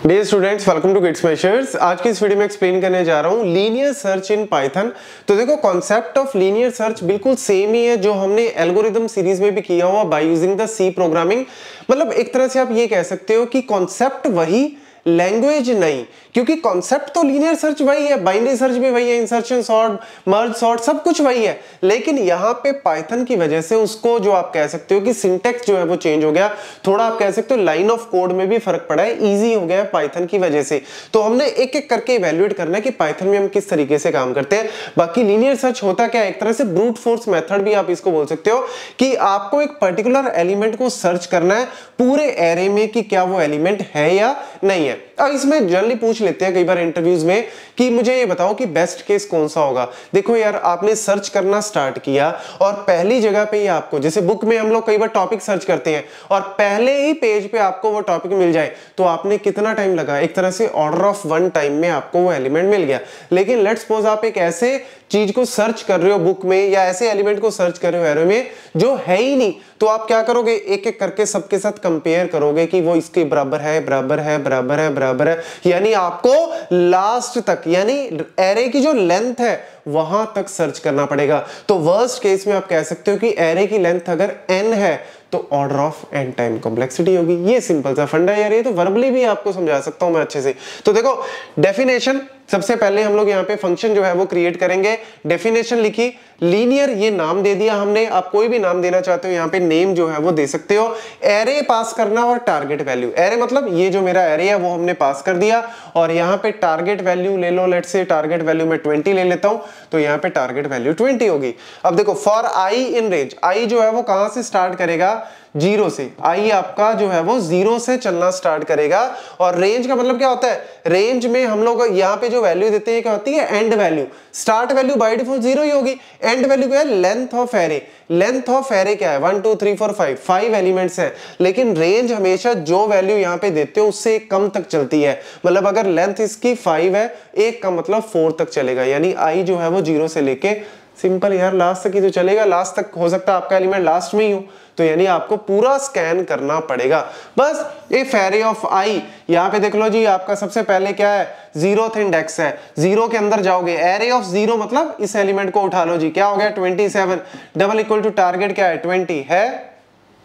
Dear students, welcome to kids measures. आज की इस वीडियो में एक्सप्लेन करने जा रहा हूँ लीनियर सर्च इन पाइथन। तो देखो, कॉन्सेप्ट ऑफ लीनियर सर्च बिल्कुल सेम ही है जो हमने एल्गोरिदम सीरीज में भी किया हुआ by using the C programming. मतलब एक तरह से आप ये कह सकते हो कि कॉन्सेप्ट वही, लैंग्वेज नहीं, क्योंकि कॉन्सेप्ट तो लीनियर सर्च वही है, बाइनरी सर्च भी वही है, इंसर्शन सॉर्ट, मर्ज सॉर्ट सब कुछ वही है। लेकिन यहाँ पे पाइथन की वजह से उसको जो आप कह सकते हो कि सिंटेक्स जो है वो चेंज हो गया, थोड़ा आप कह सकते हो लाइन ऑफ कोड में भी फर्क पड़ा है, इजी हो गया है पाइथन की वजह से। तो हमने एक एक करके इवैल्यूएट करना है कि पाइथन में हम किस तरीके से काम करते हैं। बाकी लीनियर सर्च होता क्या है, एक तरह से ब्रूट फोर्स मेथड भी आप इसको बोल सकते हो कि आपको एक पर्टिकुलर एलिमेंट को सर्च करना है पूरे एरे में कि क्या वो एलिमेंट है या नहीं है। अब इसमें जनरली पूछ लेते हैं कई बार इंटरव्यूज में कि मुझे ये बताओ कि बेस्ट केस कौन सा होगा। देखो यार, आपने सर्च करना स्टार्ट किया और पहली जगह पे ही आपको, जैसे बुक में हम लोग कई बार टॉपिक सर्च करते हैं और पहले ही पेज पे आपको वो टॉपिक मिल जाए, तो आपने कितना टाइम लगा, एक तरह से ऑर्डर ऑफ वन टाइम में आपको वो एलिमेंट मिल गया। लेकिन लेट्स सपोज आप एक ऐसे चीज को सर्च कर रहे हो बुक में या ऐसे एलिमेंट को सर्च कर रहे हो एरे में जो है ही नहीं, तो आप क्या करोगे, एक एक करके सबके साथ कंपेयर करोगे कि वो इसके बराबर है, बराबर है, बराबर है, बराबर है, यानी आपको लास्ट तक, यानी एरे की जो लेंथ है वहां तक सर्च करना पड़ेगा। तो वर्स्ट केस में आप कह सकते हो कि एरे की लेंथ अगर n है तो order of n time complexity होगी। ये सिंपल सा फंडा यार, ये तो वर्बली भी आपको समझा सकता हूं मैं अच्छे से। तो देखो, डेफिनेशन सबसे पहले हम लोग यहाँ पे फंक्शन जो है वो क्रिएट करेंगे। डेफिनेशन लिखी, लीनियर ये नाम दे दिया हमने, आप कोई भी नाम देना चाहते हो यहाँ पे नेम जो है वो दे सकते हो। एरे पास करना और टारगेट वैल्यू, एरे मतलब ये जो मेरा एरे है वो हमने पास कर दिया और यहाँ पे टारगेट वैल्यू ले लो, लेट्स से टारगेट वैल्यू में 20 ले लेता हूँ, तो यहाँ पे टारगेट वैल्यू 20 होगी। अब देखो, फॉर आई इन रेंज, आई जो है वो कहां से स्टार्ट करेगा, 0 से। आई आपका जो है वो 0 से चलना स्टार्ट करेगा। और रेंज का मतलब क्या होता है, रेंज में हम लोग यहाँ पे जो वैल्यू देते हैं क्या होती है, and value. Start value by default 0 ही होगी, एंड वैल्यू क्या है, length of array. Length of array क्या है, 1 2 3 4 5 एलिमेंट्स है, लेकिन रेंज हमेशा जो वैल्यू यहाँ पे देते हो उससे कम तक चलती है। मतलब अगर लेंथ इसकी 5 है, एक का मतलब 4 तक चलेगा, यानी आई जो है वो 0 से लेके सिंपल यार लास्ट तक ही तो चलेगा। लास्ट तक हो सकता है आपका एलिमेंट लास्ट में ही हो, तो यानी आपको पूरा स्कैन करना पड़ेगा। बस इफ एरे ऑफ आई, यहाँ पे देख लो जी, आपका सबसे पहले क्या है, 0th इंडेक्स है, 0 के अंदर जाओगे, एरे ऑफ 0 मतलब इस एलिमेंट को उठा लो जी, क्या हो गया 27, डबल इक्वल टू टारगेट क्या है 20 है,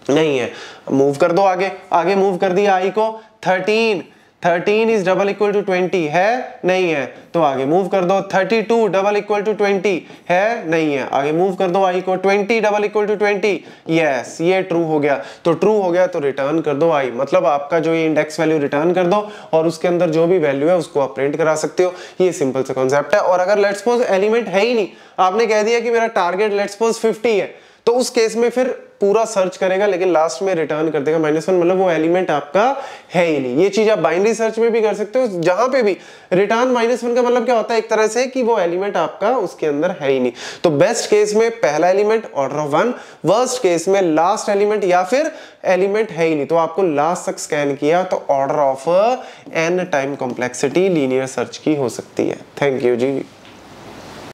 नहीं है, मूव कर दो आगे, आगे मूव कर दिया आई को, 13 इज डबल इक्वल टू 20 है, नहीं है, तो आगे मूव कर दो, 32 डबल इक्वल टू 20 है, नहीं है, आगे मूव कर दो आई को, 20 डबल इक्वल टू 20, यस, ये ट्रू हो गया। तो ट्रू हो गया तो रिटर्न कर दो आई, मतलब आपका जो ये इंडेक्स वैल्यू रिटर्न कर दो और उसके अंदर जो भी वैल्यू है उसको आप प्रिंट करा सकते हो। ये सिंपल सा कॉन्सेप्ट है। और अगर लेट्स सपोज एलिमेंट है ही नहीं, आपने कह दिया कि मेरा टारगेट लेट्स सपोज 50 है, तो उस केस में फिर पूरा सर्च करेगा लेकिन लास्ट में रिटर्न कर देगा -1, मतलब वो एलिमेंट आपका है ही नहीं। ये चीज आप बाइनरी सर्च में भी कर सकते हो, जहां पे भी रिटर्न -1 का मतलब क्या होता है, एक तरह से कि वो एलिमेंट आपका उसके अंदर है ही नहीं। तो बेस्ट केस में पहला element order of 1, worst case में लास्ट एलिमेंट या फिर एलिमेंट है ही नहीं, तो आपको लास्ट तक स्कैन किया तो order of n time complexity linear search की हो सकती है। Thank you ji.